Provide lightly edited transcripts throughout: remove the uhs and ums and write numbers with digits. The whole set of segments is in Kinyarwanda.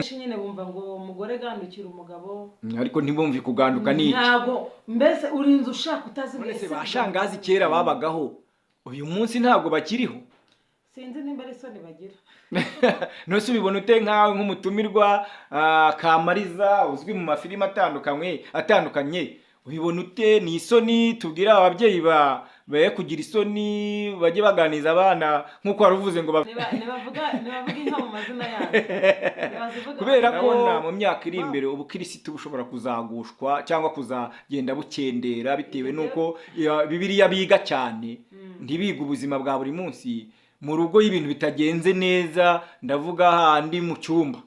nyine bumva ngo umugore gandukira umugabo ariko ntibumve kuganduka ni ntago mbese urinze ushaka utazi mbese bashangazi kera babagaho uyu munsi ntago bakiriho sinzi nimba ari soni bagira nose ubibona ute nkawe nk'umutumirwa Kamariza uzwi mu mafilime atandukanye ubibona ute ni isoni tubwira ababyeyi baye kugira isoni bajye baganiza abana nkuko waruvuze ngo nibavuga inka mu mazina yabo kubera ko mu myaka iri imbere ubukirisitu bushobora kuzagushwa cyangwa kuzagenda bukendera bitewe nuko Bibiliya biga cyane ntibiga ubuzima bwa buri munsi mu rugo y'ibintu bitagenze neza ndavuga handi mu cyumba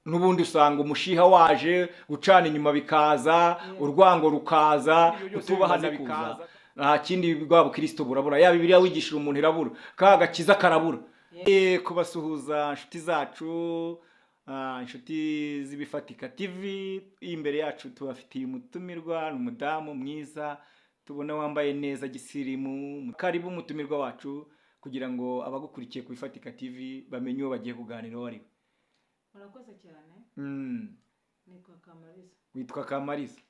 nubundi usanga umushiha waje ucana inyuma bikaza urwango rukaza utubahana bikaza nta kindi bwa bukristo burabura ya Bibiliya wigishira umuntu irabura kagakiza karabura kubasuhuza inshuti zacu inshuti z'ibifatika TV imbere yacu tubafitiye umutumirwa n'umudamu mwiza tubona wambaye neza gisirimu karibu umutumirwa wacu kugira ngo abagukurikiye ku Bifatika TV bamenye uwo bagiye kuganira wari murakoze cyane nitwa Kamariza witwa Kamariza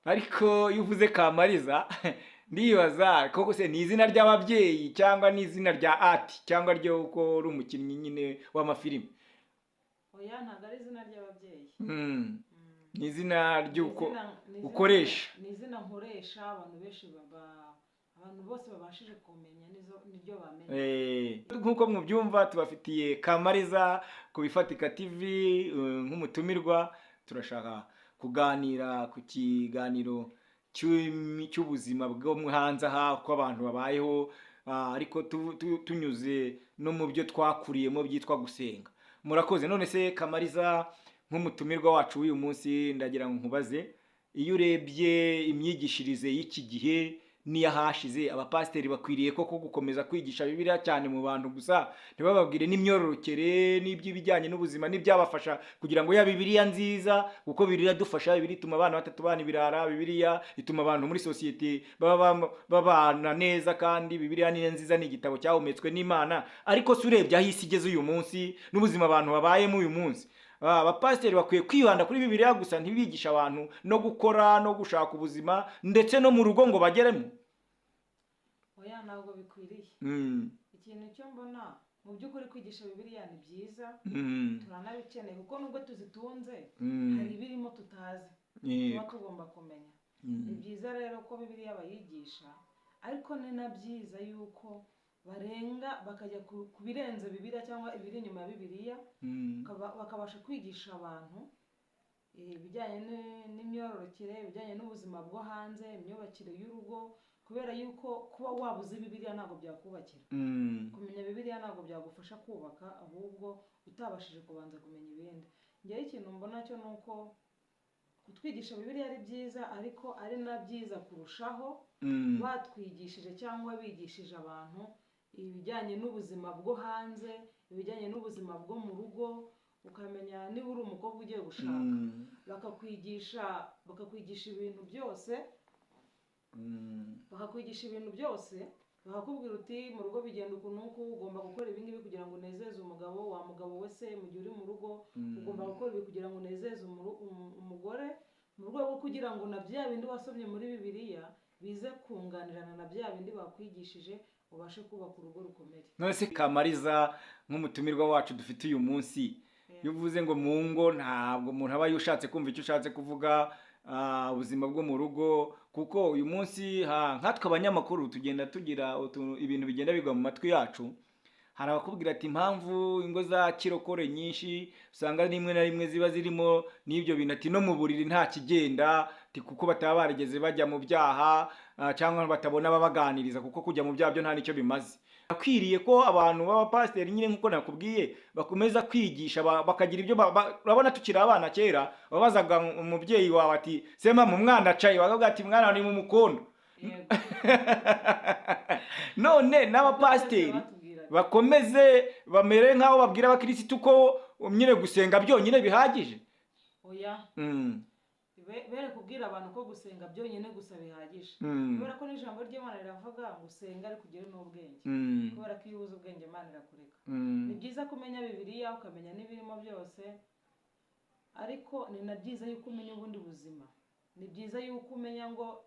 ariko iyo uvuze Kamariza ndibaza koko se ni izina ry'ababyeyi cyangwa ni izina rya ati cyangwa ryo uko uri umukinnyi nyine w'amafilime oya ntabwo ari izina ry'ababyeyi ni izina ry'uko ukoresha ni izina nkoresha abantu benshi abantu bose babashije kumenya niryo bamenye nkuko mubyumva tubafitiye Kamariza ku Bifatika TV nk'umutumirwa turashaka kuganira ku kiganiro cy'ubuzima bwo hanze aha ko abantu babayeho ariko tunyuze no mu byo twakuriyemo byitwa gusenga murakoze none se Kamariza nk'umutumirwa wacu w'uyu munsi ndagira ngo nkubaze iyo urebye imyigishirize y'iki gihe niyahashize abapasiteri bakwiriye koko gukomeza kwigisha Bibiliya cyane mu bantu gusa ntibababwire n'imyororokere n'iby'ibijyanye n'ubuzima n'ibyabafasha kugira ngo ya Bibiliya nziza kuko Bibiliya dufasha Bibiliya ituma abana batatubana ibirara Bibiliya ituma abantu muri society babana neza kandi Bibiliya ni nziza ni igitabo cyahumetswe n'Imana ariko se urebye aho isi igeze uyu munsi n'ubuzima abantu babayemo uyu munsi abapasiteri bakwiye kwibanda kuri Bibiliya gusa ntibigisha abantu no gukora no gushaka ubuzima ndetse no mu rugo ngo bageremo oya ntabwo bikwiriye ikintu cyo mbona mu by'ukuri kwigisha Bibiliya ni byiza turanabikeneye kuko nubwo tuzitunze hari ibirimo tutazi tuba tugomba kumenya ni byiza rero ko Bibiliya bayigisha ariko ni na byiza yuko barenga bakajya ku birenze Bibiliya cyangwa ibiri inyuma ya Bibiliya bakabasha kwigisha abantu ibijyanye n'imyororokere ibijyanye n'ubuzima bwo hanze imyubakire y'urugo kubera yuko kuba wabuze Bibiliya ntabwo byakubakira kumenya Bibiliya ntabwo byagufasha kubaka ahubwo utabashije kubanza kumenya ibindi ngewe ikintu mbona cyo nuko kutwigisha Bibiliya ari byiza ariko ari na byiza kurushaho batwigishije cyangwa bigishije abantu ibijyanye n'ubuzima bwo hanze ibijyanye n'ubuzima bwo mu rugo ukamenya niba uri umukobwa ugiye gushaka bakakwigisha ibintu byose bakakubwira uti mu rugo bigenda ukuntu ugomba gukora ibi ngibi kugira ngo unezeze umugabo wa mugabo we se mu gihe uri mu rugo ugomba gukora ibi kugira ngo unezeze umugore mu rwego rwo kugira ngo na bya bindi wasomye muri Bibiliya bize kunganirana na bya bindi bakwigishije ubashe kubaka urugo rukomeye none se Kamariza nk'umutumirwa wacu dufite uyu munsi iyo uvuze ngo mu ngo ntabwo umuntu aba yushatse kumva icyo ushatse kuvuga ubuzima bwo mu rugo kuko uyu munsi nkatwe abanyamakuru tugenda tugira ibintu bigenda bigwa mu matwi yacu hari abakubwira ati impamvu ingo za kirokore nyinshi usanga rimwe na rimwe ziba zirimo n'ibyo bintu ati no mu buriri nta kigenda kuko bataba barigeze bajya mu byaha cyangwa batabona babaganiriza kuko kujya mu byaha byo nta nicyo bimaze akwiriye ko abantu b'abapasiteri nyine nkuko nakubwiye bakomeza kwigisha bakagira ibyo urabona tukiri abana kera wabazaga umubyeyi wawe ati sema mu mwana acaye bakavuga ati mwana ni mu mukondo none n'abapasiteri bakomeze bamere nk'aho babwira abakirisitu ko nyine gusenga byonyine bihagije oya bere kubwira abantu ko gusenga byonyine gusa bihagije kubera ko n'ijambo ry'Imana riravuga ngo usenga ariko ugire n'ubwenge kubera ko iyo ubuze ubwenge Imana irakureka ni byiza kumenya Bibiliya ukamenya n'ibirimo byose ariko ni na byiza yuko umenya ubundi buzima. Ni byiza yuko umenya ngo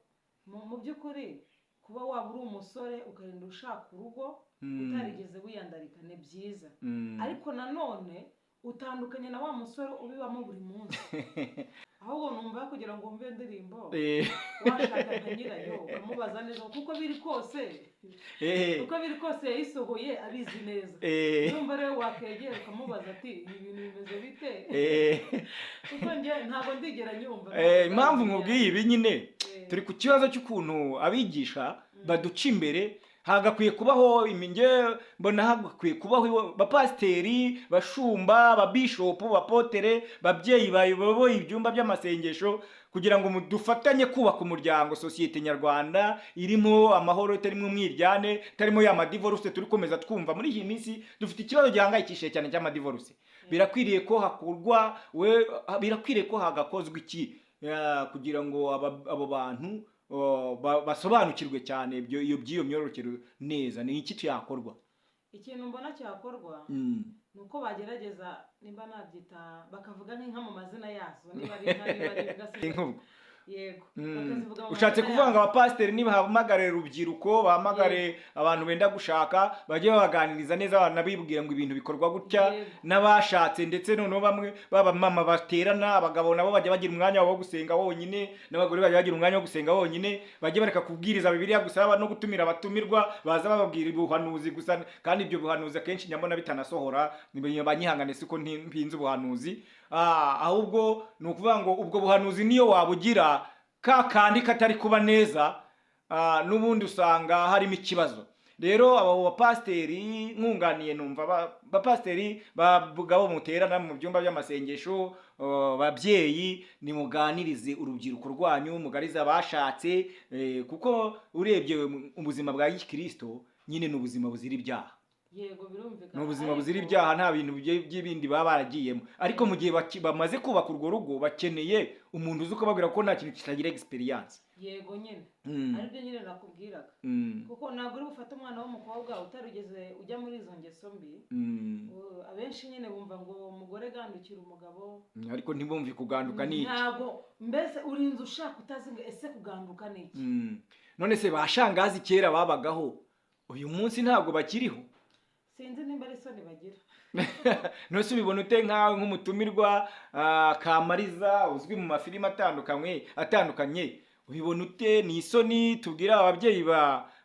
mu by'ukuri kuba waba uri umusore ukarinda ushaka urugo utarigeze wiyandarika ni byiza, ariko nanone utandukanye na wa musore ubibamo buri munsi. Ahubwo numva kugira ngo umve indirimbo washaka nka nyirayo ukamubaza neza kuko biri kose yayisohoye abizi neza. Numva rero wakegera ukamubaza ati ibintu bimeze bite, kuko njye ntabwo ndigera nyumva. Impamvu nkubwiye ibi nyine turi ku kibazo cy'ukuntu abigisha baduca imbere. Hagakwiye kubaho iminge, mbona hagakwiye kubaho bapasiteri, bashumba, babishopu, bapotere, babyeyi bayoboye ibyumba by'amasengesho, kugira ngo dufatanye kubaka umuryango, sosiyete nyarwanda irimo amahoro, itarimo umwiryane, itarimo ya madivorce turi komeza twumva muri iyi minsi. Dufite ikibazo gihangayikishije cyane cy'amadivorce. Birakwiriye ko hakurwa birakwiriye ko hagakozwe iki kugira ngo abo bantu basobanukirwe cyane by'iyo myororokere neza. Ni iki cyakorwa? Ikintu mbona cyakorwa nuko bagerageza nimba nabyita bakavuga nk'inka mu mazina yazo, niba ari inka niba ari igasiga. Yego, ushatse kuvuga ngo abapasiteri nibahamagare urubyiruko, bahamagare abantu benda gushaka, bajye babaganiriza neza, abana bibwira ngo ibintu bikorwa gutya, n'abashatse ndetse noneho bamwe baba mama baterana, abagabo nabo bajya bagira umwanya wo gusenga wonyine, n'abagore bajya bagira umwanya wo gusenga wonyine, bajye bareka kubwiriza Bibiliya gusa no gutumira abatumirwa baza bababwira ubuhanuzi gusa, kandi ibyo buhanuzi akenshi nyamona bitanasohora. Banyihangane siko mpinze ubuhanuzi, ahubwo ni ukuvuga ngo ubwo buhanuzi niyo wabugira kandi katari kuba neza, n'ubundi usanga harimo ikibazo. Rero abo bapasiteri nkunganiye numva bapasiteri bagabo muterana mu byumba by'amasengesho, babyeyi nimuganirize urubyiruko rwanyu, mugariza abashatse, kuko urebye ubuzima bwa Gikristo nyine n'ubuzima buzira ibyaha. Yego, birumvikana. N'ubuzima buzira ibyaha, nta bintu by'ibindi baba baragiyemo. Ariko mu gihe bamaze kubaka urwo rugo bakeneye umuntu uzi kubabwira ko nta kintu kitagira experience. Yego nyine, aribyo nyine nakubwiraga, kuko ntabwo uri bufate umwana w'umukobwa utarigeze ujya muri izo ngeso mbi. Abenshi nyine bumva ngo umugore gandukira umugabo, ariko ntibumve kuganduka ni iki. Ntabwo mbese urinze ushaka utazi ngo ese kuganduka ni iki. None se bashangazi kera babagaho, uyu munsi ntabwo bakiriho. Sinzi nimba ari soni bagira. Nose ubibona ute nkawe nk'umutumirwa Kamariza uzwi mu mafilime atandukanye, ubibona ute? Ni isoni tubwira ababyeyi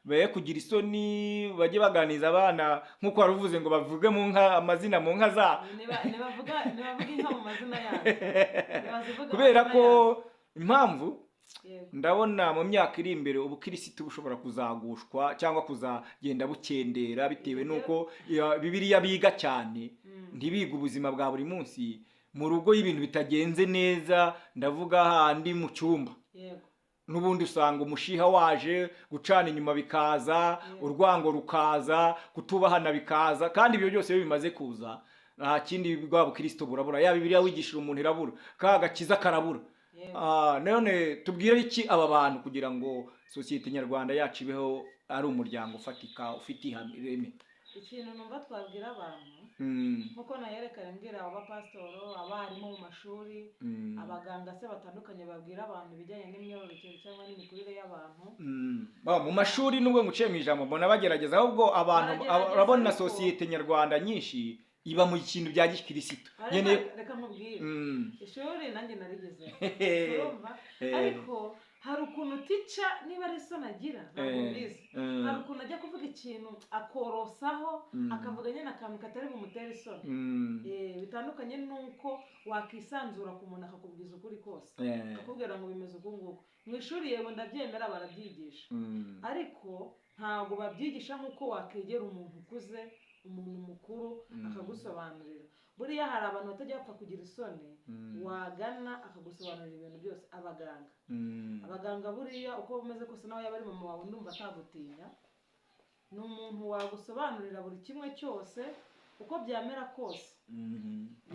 baye kugira isoni, bajye baganiza abana nk'uko waruvuze ngo bavuge mu nka amazina mu nka za nibavuga inka mu mazina yazo, kubera ko impamvu ndabona mu myaka iri imbere ubukirisitu bushobora kuzagushwa cyangwa kuzagenda bukendera bitewe nuko Bibiliya biga cyane, ntibiga ubuzima bwa buri munsi. Mu rugo y'ibintu bitagenze neza, ndavuga handi mu cyumba, n'ubundi usanga umushiha waje, gucana inyuma bikaza, urwango rukaza, kutubahana bikaza, kandi ibyo byose bimaze kuza nta kindi bwa bukristo burabura. Ya Bibiliya wigishira umuntu irabura, kagakiza karabura. None tubwire iki aba bantu kugira ngo sosiyete nyarwanda yacu ibeho ari umuryango ufatika ufite ireme? Ikintu numva twabwira abantu nkuko nayerekanye mbwira abapasitoro, abarimu mu mashuri, abaganga se batandukanye babwira abantu ibijyanye n'imyororokere cyangwa n'imikurire y'abantu. Mu mashuri nubwo nguciye mu ijambo mbona bagerageza, ahubwo abantu urabona sosiyete nyarwanda nyinshi iba mu kintu bya Gikristo. Reka nkubwire, ishuri nanjye narigeze urumva, ariko hari ukuntu tica niba ari so nagira ntabwo mbizi, hari ukuntu ajya kuvuga ikintu akorosaho akavuga nyine akantu katari bumutere isoni. Bitandukanye nuko wakisanzura ku muntu akakubwiza ukuri kose, akakubwira ngo bimeze uku nguku. Mu ishuri yego ndabyemera barabyigisha, ariko ntabwo babyigisha nk'uko wakegera umuntu ukuze, umuntu mukuru akagusobanurira. Buriya hari abantu batajya bapfa kugira isoni, wagana akagusobanurira ibintu byose. Abaganga buriya uko bameze kose nawe yaba ari mama wawe ndumva atagutinya, ni umuntu wagusobanurira buri kimwe cyose uko byamera kose,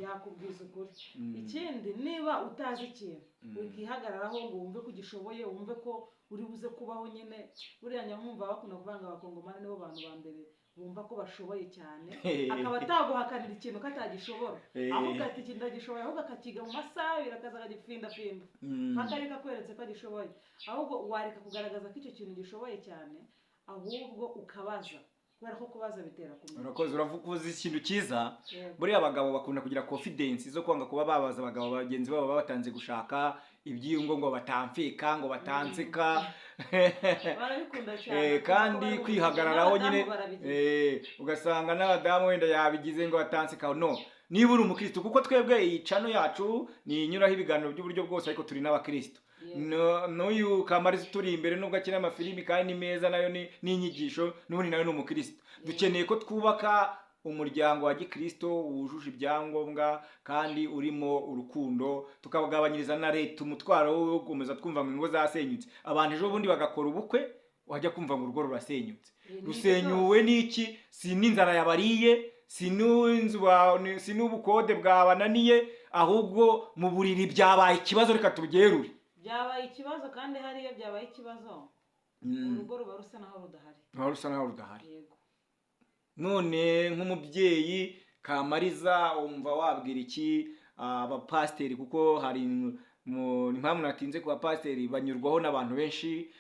yakubwiza ukuri. Ikindi niba utazi ikintu wikihagararaho ngo wumve ko ugishoboye, wumve ko uri buze kubaho nyine. Buriya nyamwumva bakunda kuvanga abakongomani nibo bantu ba mbere bumva ko bashoboye cyane akaba ataguhakanira ikintu ko atagishobora ahubwo ati iki ndagishoboye ahubwo akakiga mu masaha abiri akaza akagipfindapfinda bakareka kweretse ko agishoboye ahubwo wareka kugaragaza ko icyo kintu gishoboye cyane ahubwo ukabaza kubera ko kubaza bitera kumenya. Urakoze uravuze ikintu cyiza. Buriya abagabo bakunda kugira confidence zo kwanga kuba babaza abagabo bagenzi babo batanze gushaka ibyiyungo ngo batamfika ngo batanseka barabikunda cyane kandi kwihagararaho nyine ugasanga n'abadamu wenda yabigize ngo batanseka. No, niba uri umukristo, kuko twebwe iyi channel yacu ni inyuraho ibiganiro by'uburyo bwose ariko turi n'abakristo. N'uyu Kamariza turi imbere nubwo akina amafilimi kandi ni meza nayo n'inyigisho n'ubundi nawe ni umukristo. Dukeneye ko twubaka umuryango wa gikristo wujuje ibyangombwa kandi urimo urukundo, tukabagabanyiriza na leta umutwaro wo gukomeza twumva ngo ingo zasenyutse. Abantu ejo bundi bagakora ubukwe wajya kumva ngo urugo rurasenyutse. Rusenyuwe n'iki? Si n'inzara yabariye, si n'ubukode bwabananiye, ahubwo mu buriri byabaye ikibazo. Reka tubyerure, byabaye ikibazo. kandi hariyo byabaye ikibazo urugo ruba rusa naho rudahari. Yego. None nk'umubyeyi Kamariza wumva wabwira iki abapasiteri? Kuko hari impamvu natinze ku bapasiteri, banyurwaho n'abantu benshi,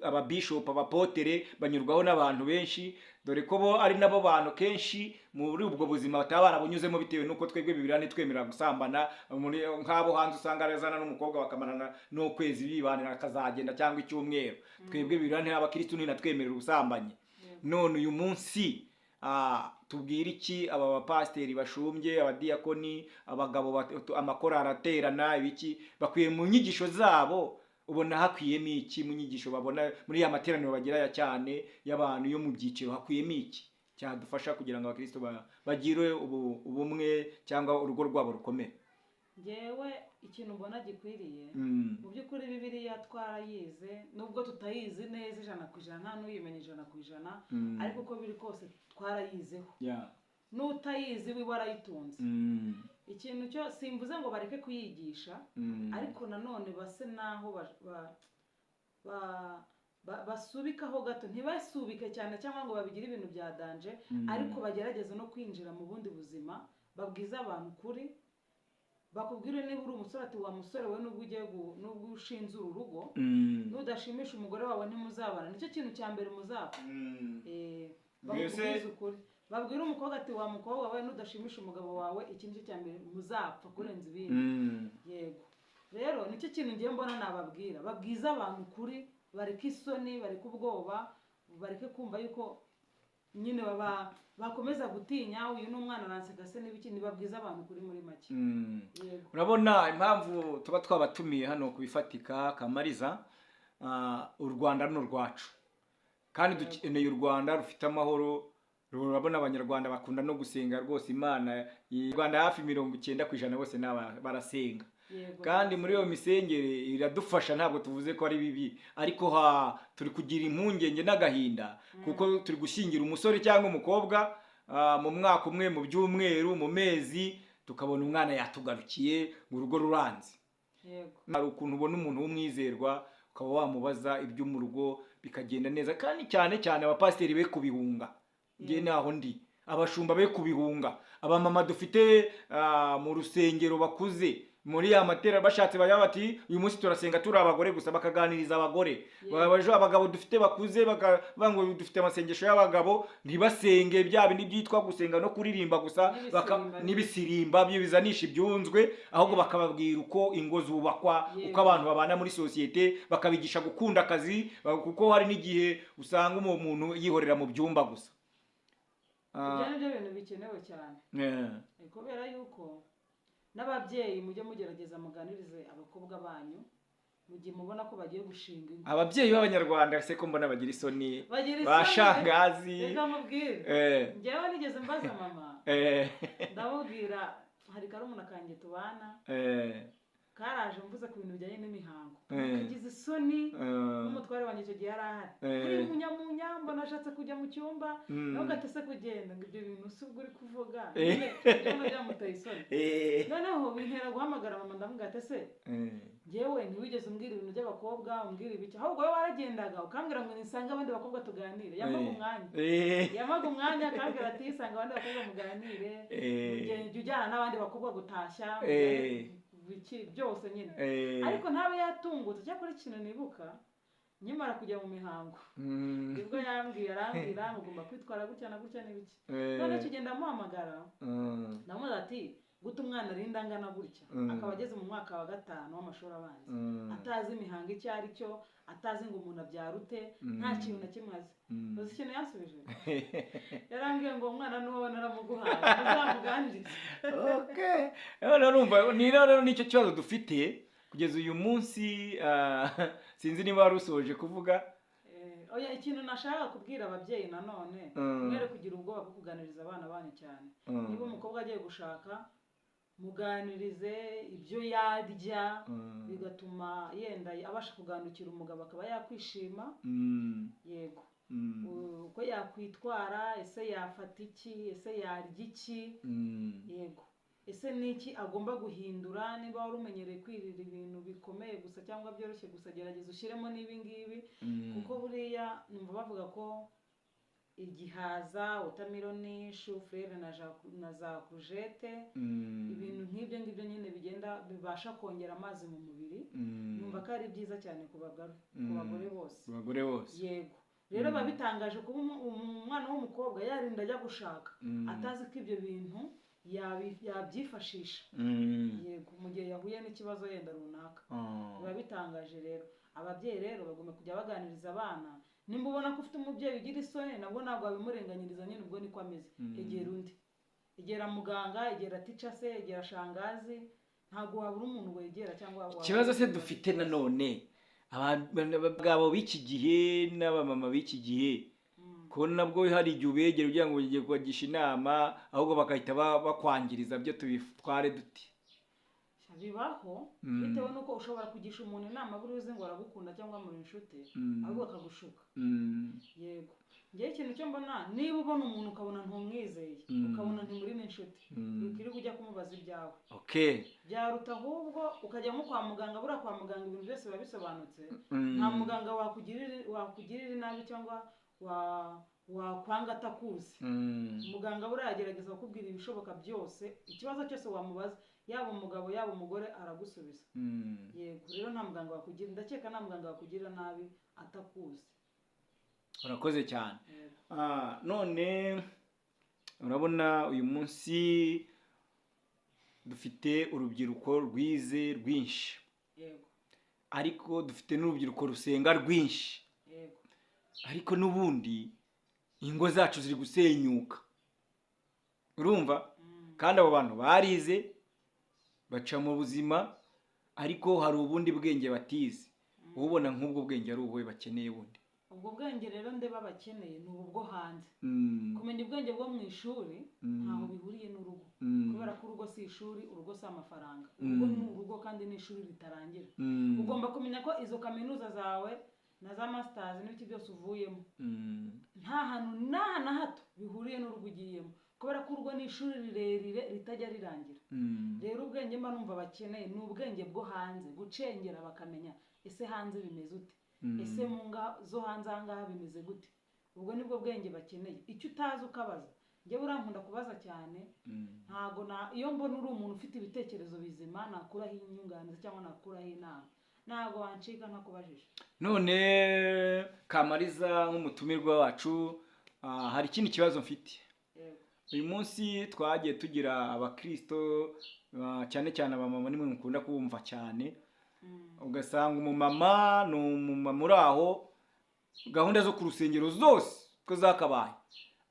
ababishop, abapotere banyurwaho n'abantu benshi, dore ko bo ari nabo bantu kenshi muri ubwo buzima bataba barabunyuzemo bitewe nuko twebwe Bibiliya ntitwemerera gusambana. Nk'abo hanze usanga arazana n'umukobwa bakamarana n'ukwezi bibanira akazagenda cyangwa icyumweru. Twebwe Bibiliya n'abakristo ntinatwemerera ubusambanyi. None uyu munsi tubwira iki aba bapasiteri bashumbye, abadiyakoni, abagabo, amakorari aterana, ibiki bakwiye mu nyigisho zabo? Ubona hakwiyemo iki mu nyigisho babona muri ya materaniro bagira cyane y'abantu yo mu byiciro? Hakwiyemo iki cyadufasha kugira ngo abakristo bagire ubumwe cyangwa urugo rwabo rukomere? Ngewe ikintu mbona gikwiriye, mu by'ukuri Bibiliya twarayize nubwo tutayizi neza 100%, nta n'uyimenya 100%, ariko uko biri kose twarayizeho. N'utayizi we warayitunze. Ikintu cyo simvuze ngo bareke kuyigisha, ariko nanone base naho basubikaho gato, ntibasubike cyane cyangwa ngo babigire ibintu bya danje, ariko bagerageza no kwinjira mu bundi buzima, babwiza abantu kuri, bakubwire niba uri umusore ati wa musore we nubwo ushinze urugo nudashimisha umugore wawe ntimuzabana. Nicyo kintu cya mbere muzapfa. Bakubwiza ukuri. Babwira umukobwa ati wa mukobwa we nudashimisha umugabo wawe iki nicyo cya mbere muzapfa kurenza ibindi. Yego. Rero nicyo kintu ngiye mbona nababwira, babwiza abantu kuri, bareke isoni, bareke ubwoba, bareke kumva yuko nyine bakomeza gutinya uyu n'umwana aranseka se n'ibiki. Nibabwiza abantu kuri muri make. Urabona impamvu tuba twabatumiye hano kubifatika Kamariza, u Rwanda ni urwacu kandi dukeneye u Rwanda rufite amahoro. Urabona abanyarwanda bakunda no gusenga rwose Imana. U Rwanda hafi 90% bose barasenga, kandi muri iyo misengere iradufasha. Ntabwo tuvuze ko ari bibi, ariko turi kugira impungenge n'agahinda kuko turi gushyingira umusore cyangwa umukobwa mu mwaka umwe, mu byumweru, mu mezi, tukabona umwana yatugarukiye mu rugo ruranze. Hari ukuntu ubona umuntu w'umwizerwa ukaba wamubaza ibyo mu rugo bikagenda neza, kandi cyane cyane abapasiteri be kubihunga. Ngiye naho ndi, abashumba be kubihunga, abamama dufite mu rusengero bakuze muri ya matera bashatse bajya bati uyu munsi turasenga turi abagore gusa, bakaganiriza abagore. Baje abagabo dufite bakuze bavuga dufite amasengesho y'abagabo, ntibasenge bya bindi byitwa gusenga no kuririmba gusa, n'ibisirimba bizanisha ibyunzwe, ahubwo bakababwira uko ingo zubakwa, uko abantu babana muri societe, bakabigisha gukunda akazi, kuko hari n'igihe usanga umuntu yihorera mu byumba gusa. Ibyo ni byo bintu bikenewe cyane. Kubera yuko n'ababyeyi mujye mugerageza muganirize abakobwa banyu mu gihe mubona ko bagiye gushinga ingo. Ababyeyi b'abanyarwanda se ko mbona bagira isoni, bashangazi. Reka mubwire, njyewe nigeze mbaza mama, ndamubwira hari karumuna kanjye tubana, karaje mvuze ku bintu bijyanye n'imihango kagize isoni n'umutware wanjye icyo gihe yari ahari hari munyamunya mbona ashatse kujya mu cyumba nawe gatese kugenda ngo ibyo bintu si ubwo uri kuvuga none byamuteye isoni noneho bintera guhamagara mama ndamubwira ati ese njyewe ntiwigeze umbwira ibintu by'abakobwa umbwira ibiki ahubwo wowe waragendaga ukambwira ngo nisange abandi bakobwa tuganire yamaga umwanya akambwira ati isanga abandi bakobwa muganire jya ujyana n'abandi bakobwa gutashya byose nyine ariko ntabe yatungutse cyakora ikintu nibuka nyimara kujya mu mihango nibwo arambwira ngo ugomba kwitwara gutya na gutya n'ibiki none tugenda muhamagara ndamubaza ati guta umwana arinda angana gutya akaba ageze mu mwaka wa 5 w'amashuri abanza atazi imihango icyo ari cyo atazi ngo umuntu abyara ute nta kintu na kimwe azi uzi ikintu yasubije yarambwiye ngo umwana n'uwo naramuguhaye uzamuganirize rero nicyo kibazo dufite kugeza uyu munsi sinzi niba wari usoje kuvuga oya ikintu nashaka kubwira ababyeyi nanone mwere kugira ubwoba bwo kuganiriza abana banyu cyane niba umukobwa agiye gushaka muganirize ibyo yarya bigatuma yenda abasha kugandukira umugabo akaba yakwishima yego uko yakwitwara ese yafata iki ese yarya iki yego ese niki agomba guhindura niba wari umenyereye kwirira ibintu bikomeye gusa cyangwa byoroshye gusa gerageza ushyiremo n'ibingibi kuko buriya numva bavuga ko igihaza watermelon shufrere na za courgette ibintu nk'ibyo ngibyo nyine bigenda bibasha kongera amazi mu mubiri numva ko ari byiza cyane ku bagore bose yego rero babitangaje kuba umwana w'umukobwa yarinda ajya gushaka atazi ko ibyo bintu yabyifashisha yego mu gihe yahuye n'ikibazo yenda runaka biba bitangaje rero ababyeyi rero bagomba kujya baganiriza abana nimba ubona ko ufite umubyeyi ugira isoni nabwo ntabwo wabimurenganyiriza nyine ubwo niko ameze egera undi egera muganga egera teacher se egera shangazi ntabwo wabura umuntu wegera cyangwa ikibazo se dufite nanone abagabo b'iki gihe n'abamama b'iki gihe ko nabwo hari igihe ubegera ugira ngo ugiye kubagisha inama ahubwo bakahita bakwangiriza byo tubitware duti bibaho bitewe nuko ushobora kugisha umuntu inama buri uzi ngo aragukunda cyangwa muri inshuti ahubwo akagushuka yego ngiye ikintu cyo mbona niba ubona umuntu ukabona ntumwizeye ukabona ntimuri n'inshuti ukiri kujya kumubaza ibyawe byaruta ahubwo ukajya nko kwa muganga buriya kwa muganga ibintu byose biba bisobanutse nta muganga wakugirira inabi cyangwa wakwanga atakuzi muganga buriya yagerageza kukubwira ibishoboka byose ikibazo cyose wamubaza yaba umugabo yaba umugore aragusubiza yego rero nta muganga wakugira ndakeka nta muganga wakugira nabi atakuzi urakoze cyane none urabona uyu munsi dufite urubyiruko rwize rwinshi yego ariko dufite n'urubyiruko rusenga rwinshi yego ariko n'ubundi ingo zacu ziri gusenyuka urumva kandi abo bantu barize baca mu buzima ariko hari ubundi bwenge batize ubona nk'ubwo bwenge ari ubuhe bakeneye bundi ubwo bwenge rero ndeba bakeneye ni ubu bwo hanze kumenya ubwenge bwo mu ishuri ntaho bihuriye n'urugo kubera ko urugo si ishuri urugo si amafaranga urugo ni urugo kandi ni ishuri ritarangira ugomba kumenya ko izo kaminuza zawe na za masters n'ibiki byose uvuyemo nta hantu na hato bihuriye n'urugo ugiyemo kubera ko urugo ni ishuri rirerire ritajya rirangira rero ubwenge mba numva bakeneye ni ubwenge bwo hanze gucengera bakamenya ese hanze bimeze ute ese mu nga zo hanze ahangaha bimeze gute ubwo nibwo bwenge bakeneye icyo utazi ukabaza njyewe urankunda kubaza cyane ntago iyo mbona uri umuntu ufite ibitekerezo bizima nakuraho inyunganizi cyangwa nakuraho inama ntago wancika ntakubajije none Kamariza nk'umutumirwa wacu hari ikindi kibazo mfite uyu munsi twagiye tugira abakristo cyane cyane abamama nimwe mukunda kubumva cyane ugasanga umumama ni umumama uri aho gahunda zo ku rusengero zose ko zakabaye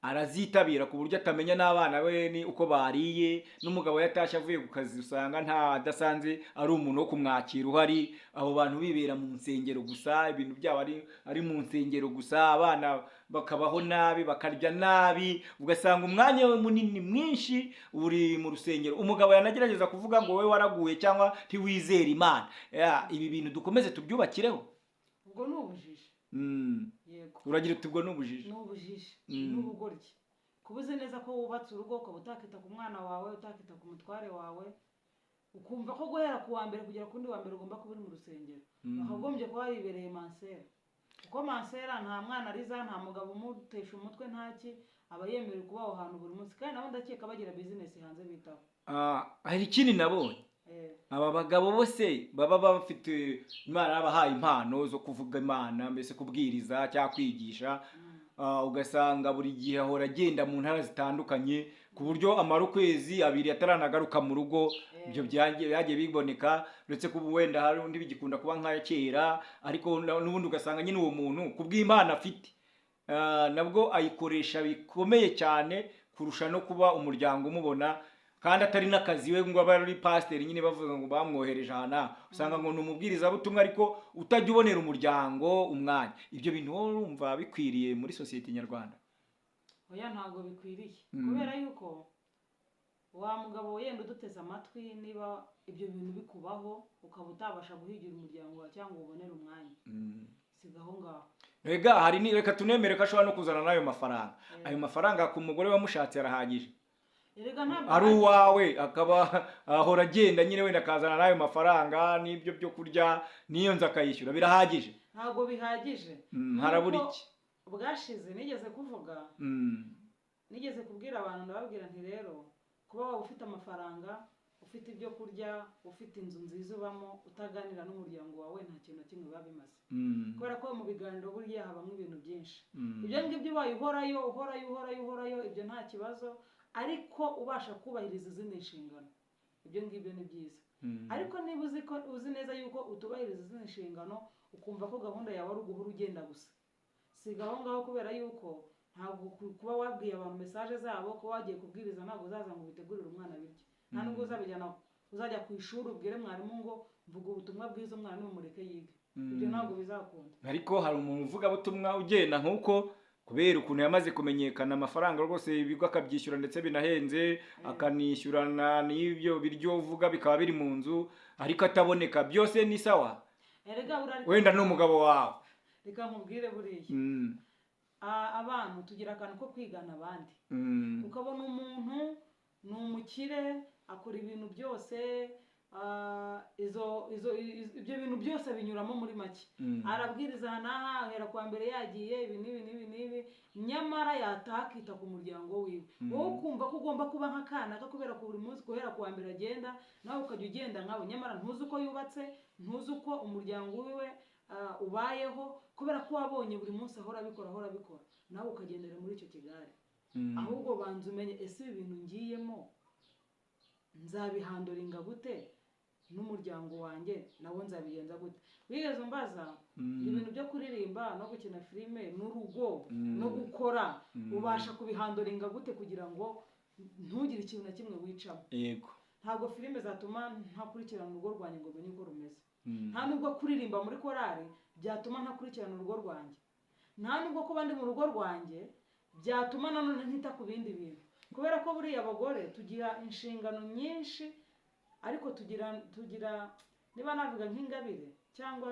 arazitabira ku buryo atamenya n'abana be ni uko bariye, n'umugabo yatashye avuye ku kazi usanga nta adasanze ari umuntu wo kumwakira uhari. Abo bantu bibera mu nsengero gusa, ibintu byabo ari mu nsengero gusa, abana bakabaho nabi, bakarya nabi, ugasanga umwanya we munini mwinshi uri mu rusengero. Umugabo yanagerageza kuvuga ngo wowe waraguye cyangwa ntiwizera Imana. Ibi bintu dukomeze tubyubakireho. ubwo ni ubujiji. Yego, uragira uti ubwo ni ubujiji. ni ubujiji n'ubugoryi. kuba uzi neza ko wubatse urugo ukaba utakita ku mwana wawe, utakita ku mutware wawe, ukumva ko guhera ku wa mbere kugera ku wundi wa mbere ugomba kuba uri mu rusengero, wakagombye kuba wibereye mansera. kuko mansera nta mwana ariza, nta mugabo umutesha umutwe, ntaki, aba yemerewe kuba aho hantu buri munsi. kandi nabo ndakeka bagira bizinesi hanze bitaho. hari ikindi nabonye, aba bagabo bose baba bafite Imana yabahaye impano zo kuvuga Imana, mbese kubwiriza cyangwa kwigisha, ugasanga buri gihe ahora agenda mu ntara zitandukanye ku buryo amara ukwezi abiri ataranagaruka mu rugo. Ibyo byagiye biboneka, uretse ko wenda hari undi bigikunda kuba nka kera, ariko n'ubundi ugasanga nyine uwo muntu kubw'Imana afite nabwo ayikoresha bikomeye cyane kurusha no kuba umuryango umubona, kandi atari n'akazi we ngo abe ari pasiteri nyine bavuga ngo bamwohereje ahantu. Usanga ngo ni umubwirizabutumwa ariko utajya ubonera umuryango umwanya. Ibyo bintu wowe urumva bikwiriye muri sosiyete nyarwanda? oya, ntabwo bikwiriye. kubera yuko wa mugabo yenda uduteze amatwi, niba ibyo bintu bikubaho ukaba utabasha guhigira umuryango wawe cyangwa ubonere umwanya, sigaho ngaho. Reka tunemere ko ashobora no kuzana n'ayo mafaranga. Ayo mafaranga ku mugore wamushatse arahagije. ari uwawe, akaba ahora agenda nyine wenda akazana n'ayo mafaranga n'ibyo byo kurya n'iyo nzu akayishyura, birahagije? ntabwo bihagije. harabura iki? bwashize nigeze kuvuga, nigeze kubwira abantu, ndababwira nti rero kuba waba ufite amafaranga, ufite ibyo kurya, ufite inzu nziza ubamo, utaganira n'umuryango wawe, nta kintu na kimwe biba bimaze. kubera ko mu biganiro burya habamo ibintu byinshi. ibyo ngibyo ubaye uhorayo, ibyo nta kibazo, ariko ubasha kubahiriza izindi nshingano, ibyo ngibyo ni byiza. ariko niba uzi neza yuko utubahiriza izindi nshingano, ukumva ko gahunda yawe ari uguhora ugenda gusa, siga aho ngaho. kubera yuko ntabwo kuba wabwiye abantu mesaje zabo, ko wagiye kubwiriza, ntabwo uzaza ngo ubitegurire umwana birye. nta nubwo uzajya ku ishuri ubwire mwarimu ngo mvuga ubutumwa bwiza, umwana nimumureke yige. ibyo ntabwo bizakunda. ariko hari umuntu uvugabutumwa ugenda nk'uko, kubera ukuntu yamaze kumenyekana, amafaranga rwose ibigo akabyishyura ndetse binahenze, akanishyurana n'ibyo biryo uvuga bikaba biri mu nzu, ariko ataboneka. byose ni sawa? wenda n'umugabo wawe. reka nkubwire buriya, abantu tugira akantu ko kwigana abandi. ukabona umuntu ni umukire, akora ibintu byose, ibyo bintu byose binyuramo muri make. arabwiriza n'aha, ahera kwa mbere yagiye ibi n'ibi, nyamara yatakita ku muryango wiwe. wowe ukumva ko ugomba kuba nk'akana kakubera ko buri munsi guhera kwa mbere agenda, nawe ukajya ugenda nkawe, nyamara ntuzi uko yubatse, ntuzi uko umuryango wiwe ubayeho, kubera ko wabonye buri munsi ahora abikora, nawe ukagendera muri icyo kigare. ahubwo banza umenye, ese ibi bintu ngiyemo nzabihanduringa gute, n'umuryango wanjye nawo nzabigenza gute. wigeze umbaza ibintu byo kuririmba no gukina filime n'urugo no gukora, ubasha kubihanduringa gute kugira ngo ntugire ikintu na kimwe wicamo? yego, ntabwo filime zatuma ntakurikirana urugo rwanjye ngo menye uko rumeze. nta nubwo kuririmba muri korari byatuma ntakurikirana urugo rwanjye. nta nubwo kuba ndi mu rugo rwanjye byatuma nanone ntita ku bindi bintu. kubera ko buriya abagore tugira inshingano nyinshi, ariko tugira niba navuga nk'ingabire cyangwa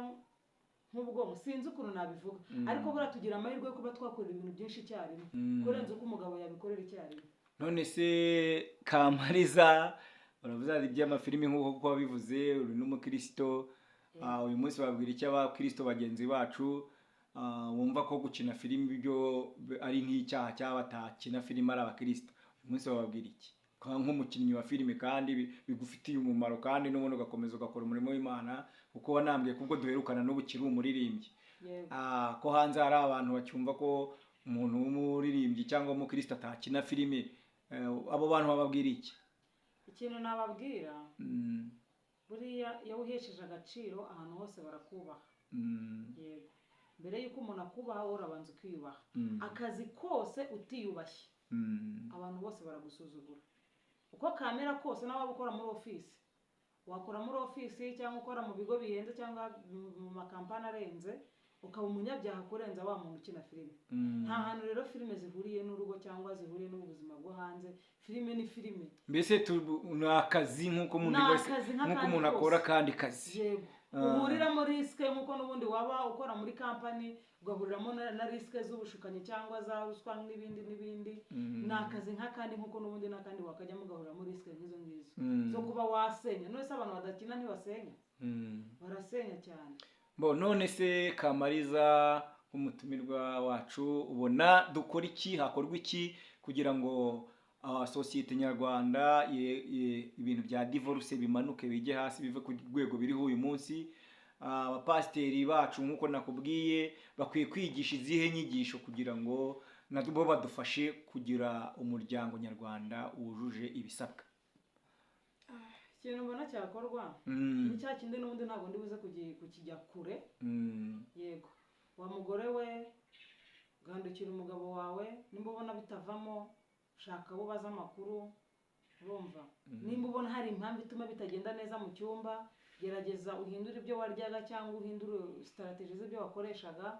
nk'ubwonko, sinzi ukuntu nabivuga, ariko buriya tugira amahirwe yo kuba twakorera ibintu byinshi icyarimwe kurenza uko umugabo yabikorera icyarimwe. none se Kamariza, uravuze iby'amafilimi nk'uko wabivuze, uri n'umukristo, uyu munsi babwira icyo abakristo bagenzi bacu wumva ko gukina filimi byo ari nk'icyaha cyangwa batakina filimi ari abakristo, uyu munsi bababwira iki nk'umukinnyi wa filime kandi bigufitiye umumaro, kandi n'ubundi ugakomeza ugakora umurimo w'Imana, kuko wanambwiye kubwo duherukana n'ubu ukiri umuririmbyi. ko hanze hari abantu bacyumva ko umuntu w'umuririmbyi cyangwa umukristo atakina filime, abo bantu bababwira iki? ikintu nababwira, buriya iyo uhesheje agaciro ahantu hose barakubaha. yego, mbere y'uko umuntu akubaha urabanza ukiyubaha. Akazi kose utiyubashye abantu bose baragusuzugura uko kamera kose. nawe ukora muri office, wakora muri office cyangwa ukora mu bigo bihenze cyangwa mu makampani arenze, ukaba umunyabyaha kurenza wa muntu ukina filime. Nta hantu rero filime zihuriye n'urugo cyangwa zihuriye n'ubuzima bwo hanze. Filime ni filime, mbese ni akazi nk'uko umuntu akora kandi kazi. yego uhuriramo risike nk'uko n'ubundi waba ukora muri kampani ugahuriramo na risike z'ubushukanyi cyangwa za ruswa n'ibindi. Ni akazi nk'akandi nk'uko n'ubundi n'akandi wakajyamo ugahuriramo risike nk'izo ngizo zo kuba wasenya. none se abantu badakina ntibasenya? barasenya cyane. None se Kamariza nk'umutumirwa wacu, ubona dukora iki, hakorwa iki kugira ngo sosiyete nyarwanda ibintu bya divorce bimanuke bijye hasi bive ku rwego biriho uyu munsi? Abapasiteri bacu nk'uko nakubwiye bakwiye kwigisha izihe nyigisho kugira ngo nabo badufashe kugira umuryango nyarwanda wujuje ibisabwa? Ikintu mbona cyakorwa ni cya kindi n'ubundi ntabwo ndi buze kukijya kure. Yego wa mugore we gandukira umugabo wawe, nimba ubona bitavamo shaka abo baza amakuru. urumva nimba ubona hari impamvu ituma bitagenda neza mu cyumba, gerageza uhindure ibyo waryaga cyangwa uhindure strategy z'ibyo wakoreshaga.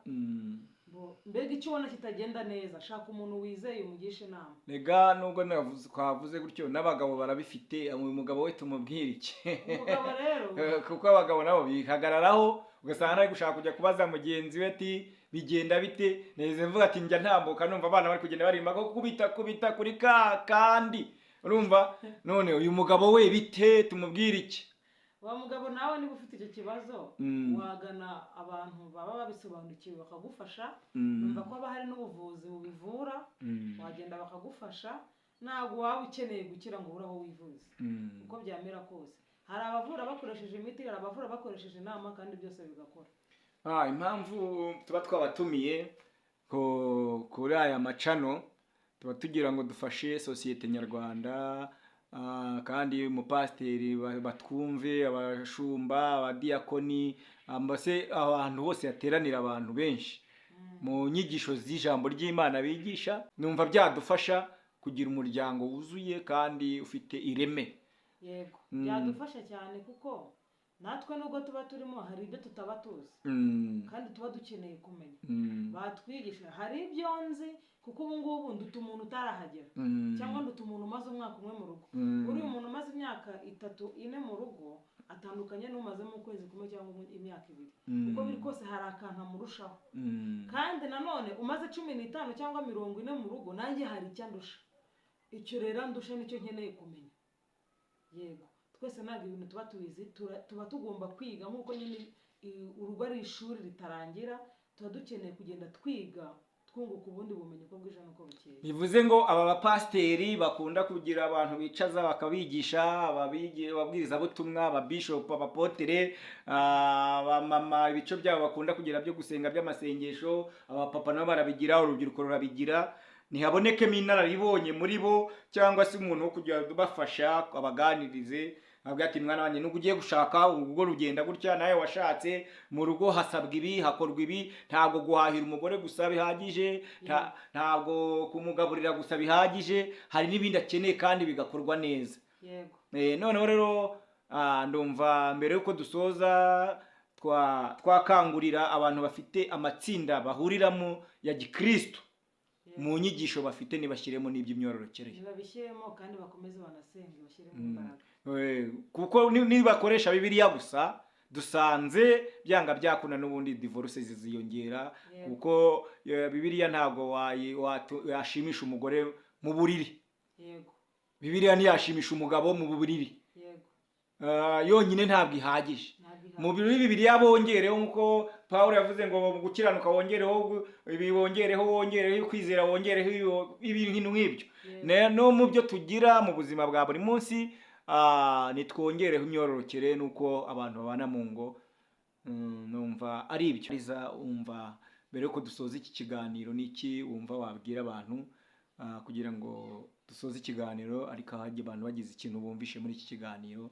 Mbega icyo ubona kitagenda neza, shaka umuntu wizeye umugisha inama. Rega nubwo twavuze gutyo n'abagabo barabifite. Umugabo we tumubwire iki? Umugabo rero kuko abagabo nabo bihagararaho ugasanga ari gushaka kujya kubaza mugenzi we ati bigenda bite. Neze mvuga ati njya ntambuka numva abana bari kugenda barimba ko kubita kuri kandi urumva. None uyu mugabo we bite, tumubwire iki? wa mugabo nawe niba ufite icyo kibazo wagana abantu baba babisobanukiwe bakagufasha. numva ko haba hari n'ubuvuzi bubivura, wagenda bakagufasha. ntabwo waba ukeneye gukira ngo ubure aho wivuza uko byamera kose. hari abavura bakoresheje imiti, hari abavura bakoresheje inama, kandi byose bigakora. Impamvu tuba twabatumiye kuri aya macano, tuba tugira ngo dufashe sosiyete nyarwanda, kandi umupasiteri batwumve, abashumba, abadiyakoni, mbese abantu bose yateranira abantu benshi mu nyigisho z'ijambo ry'Imana bigisha. numva byadufasha kugira umuryango wuzuye kandi ufite ireme. Yego byadufasha cyane kuko natwe nubwo tuba turimo hari ibyo tutaba tuzi kandi tuba dukeneye kumenya. batwigisha hari ibyo nzi kuko ubu ngubu nduta umuntu utarahagera, cyangwa nduta umuntu umaze umwaka umwe mu rugo. uri umuntu umaze imyaka 3-4 mu rugo atandukanye n'umaze mu kwezi kumwe cyangwa imyaka 2. uko biri kose hari akantu amurushaho. kandi nanone umaze 15 cyangwa 40 mu rugo, nanjye hari icyandusha. icyo rero ndusha nicyo nkeneye kumenya. Yego twese ntabwo ibintu tuba tubizi, tuba tugomba kwiga nk'uko nyine urugo ari ishuri ritarangira. tuba dukeneye kugenda twiga twunguka ubundi bumenyi uko bwije n'uko bukeye. bivuze ngo aba bapasiteri bakunda kugira abantu bicaza bakabigisha, ababwirizabutumwa, ababishopu, abapotere, abamama, ibico byabo bakunda kugira byo gusenga by'amasengesho, abapapa nabo barabigira, urubyiruko rurabigira. ntihabonekemo inararibonye muri bo, cyangwa se umuntu wo kujya bafasha abaganirize avuga ati mwana wanjye nubwo ugiye gushaka urugo rugenda gutya, nawe washatse mu rugo hasabwa ibi, hakorwa ibi. ntabwo guhahira umugore gusa bihagije, ntabwo kumugaburira gusa bihagije, hari n'ibindi akeneye kandi bigakorwa neza. Yego noneho rero ndumva mbere yuko dusoza twakangurira abantu bafite amatsinda bahuriramo ya gikristo mu nyigisho bafite nibashyiremo n'iby'imyororokere. babishyiremo kandi bakomeze banasenge, bashyiremo imbaraga. kuko nibakoresha Bibiliya gusa dusanze byanga byakuna n'ubundi divorce ziziyongera. kuko Bibiliya ntabwo yashimisha umugore mu buriri. Yego Bibiliya ntiyashimisha umugabo mu buriri. Yego yonyine ntabwo ihagije. mu Bibiliya bongereho nkuko Pawulo yavuze ngo gukiranuka wongereho kwizera wongereho ibintu nk'ibyo. no mu byo tugira mu buzima bwa buri munsi nitwongereho imyororokere nuko abantu babana mu ngo. numva ari ibyo. umva mbere yuko dusoza iki kiganiro niki wumva wabwira abantu kugira ngo dusoze ikiganiro ariko hajye abantu bagize ikintu bumvishe muri iki kiganiro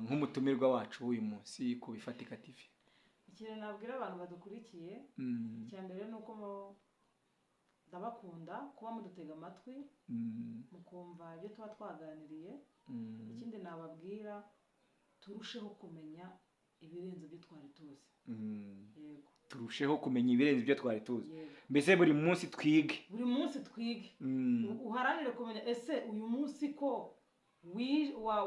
nk'umutumirwa wacu uyu munsi ku Bifatika TV? ikintu nabwira abantu badukurikiye icya mbere ni uko ndabakunda kuba mudutega amatwi mukumva ibyo tuba twaganiriye. Ikindi nababwira turusheho kumenya ibirenze ibyo twari tuzi. Yego, turusheho kumenya ibirenze ibyo twari tuzi. Mbese buri munsi twige, uharanire kumenya ese uyu munsi ko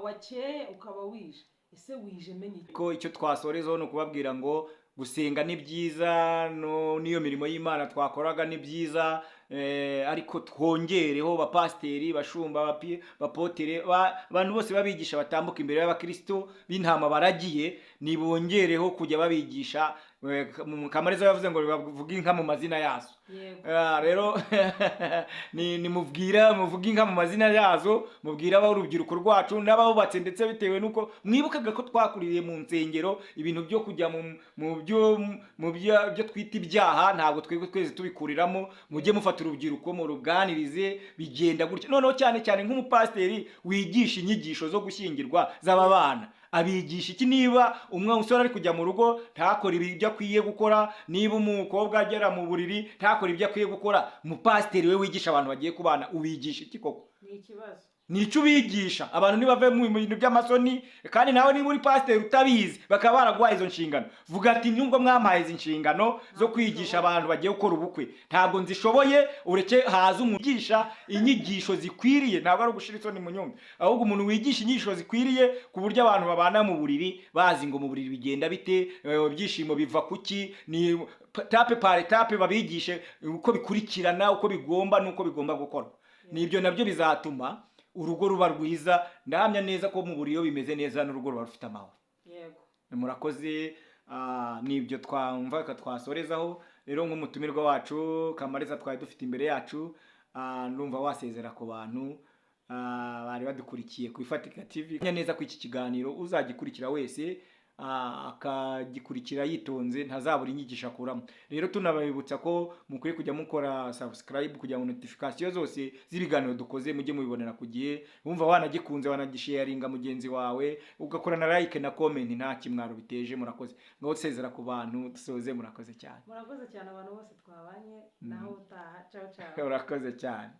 wakeye ukaba wije, ese wije menye ko icyo twasorezaho no kubabwira ngo gusenga ni byiza, niyo mirimo y'Imana twakoraga ni byiza, ariko twongereho bapasteri, bashumba, bapotere, abantu bose babigisha batambuka imbere y'abakristo b'intama baragiye, nibongereho kujya babigisha. Kamariza yavuze ngo bavuge inka mu mazina yazo. Rero ni muvuge inka mu mazina yazo, mubwira aba urubyiruko rwacu n'ababubatse, ndetse bitewe nuko mwibukaga ko twakuriye mu nsengero, ibintu byo kujya mu byo twita ibyaha ntabwo twese tubikuriramo. Mujye mufata urubyiruko mu ruganirize, bigenda gutya. Noneho cyane cyane nk'umupasteri wigisha inyigisho zo gushyingirwa z'aba bana, abigisha iki? Niba umusore ari kujya mu rugo ntakora ibyo akwiye gukora, niba umukobwa agera mu buriri ntakora ibyo akwiye gukora, umupasteri we wigisha abantu bagiye kubana ubigisha iki koko? Ni ikibazo. Nicyo ubigisha abantu ntibave mu bintu by'amasoni. Kandi nawe niba uri pasiteri utabizi bakaba baragwaye izo nshingano, vuga ati nubwo mwampaye izi nshingano zo kwigisha abantu bagiye gukora ubukwe ntabwo nzishoboye, ureke haza umugisha inyigisho zikwiriye. Ntabwo ari ugushira isoni mu nyumba, ahubwo umuntu wigisha inyigisho zikwiriye ku buryo abantu babana mu buriri bazi ngo mu buriri bigenda bite, ibyishimo biva kuki, ni tape par etape babigishe uko bikurikirana, uko bigomba nuko bigomba gukora. Nibyo nabyo bizatuma urugo ruba rwiza. Ndahamya neza ko mu buriyo bimeze neza n'urugo ruba rufite amahoro. Yego, murakoze. Nibyo twumvaga twasorezaho. Rero nk'umutumirwa wacu Kamariza twari dufite imbere yacu, ndumva wasezera ku bantu bari badukurikiye ku Ifatika TV. Neza ko iki kiganiro uzagikurikira wese akagikurikira yitonze ntazabura inyigisho akuramo. Rero tunabibutsa ko mukwiye kujya mukora subscribe kugira ngo notification zose z'ibiganiro dukoze mujye mubibonera ku gihe. Wumva wanagikunze wanagisharinga mugenzi wawe, ugakora na like na comment, nta kimwaro biteje. Murakoze. Ngo sezera ku bantu dusoze. Murakoze cyane. Murakoze cyane abantu bose twabanye, naho utaha. Ciao ciao. Murakoze cyane.